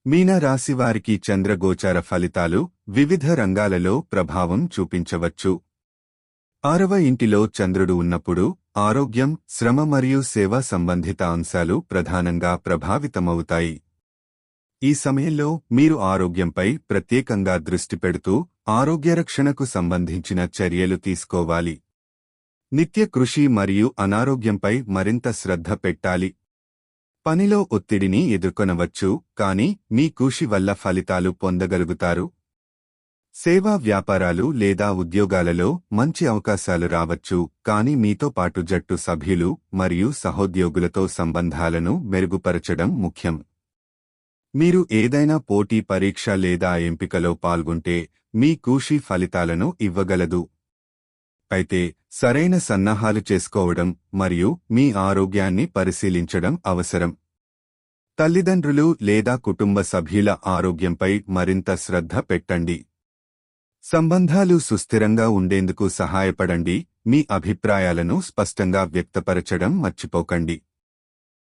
మీన రాశివారికి చంద్రగోచార ఫలితాలు వివిధ రంగాలలో ప్రభావం చూపించవచ్చు. 6వ ఇంటిలో చంద్రుడు ఉన్నప్పుడు ఆరోగ్యం, శ్రమ మరియు సేవా సంబంధిత అంశాలు ప్రధానంగా ప్రభావితమవుతాయి. ఈ సమయంలో మీరు ఆరోగ్యంపై ప్రత్యేకంగా దృష్టి పెడుతూ ఆరోగ్యరక్షణకు సంబంధించిన చర్యలు తీసుకోవాలి. నిత్య కృషి మరియు అనారోగ్యంపై మరింత శ్రద్ధ పెట్టాలి. పనిలో ఒత్తిడిని ఎదుర్కొనవచ్చు, కానీ మీ కృషి వల్ల ఫలితాలు పొందగలుగుతారు. సేవా వ్యాపారాలు లేదా ఉద్యోగాలలో మంచి అవకాశాలు రావచ్చు, కానీ మీతో పాటు జట్టు సభ్యులు మరియు సహోద్యోగులతో సంబంధాలను మెరుగుపరచడం ముఖ్యం. మీరు ఏదైనా పోటీ పరీక్ష లేదా ఎంపికలో పాల్గొంటే మీ కృషి ఫలితాలను ఇవ్వగలదు. అయితే సరైన సన్నాహాలు చేసుకోవడం మరియు మీ ఆరోగ్యాన్ని పరిశీలించడం అవసరం. తల్లిదండ్రులు లేదా కుటుంబ సభ్యుల ఆరోగ్యంపై మరింత శ్రద్ధ పెట్టండి. సంబంధాలు సుస్థిరంగా ఉండేందుకు సహాయపడండి. మీ అభిప్రాయాలను స్పష్టంగా వ్యక్తపరచడం మర్చిపోకండి.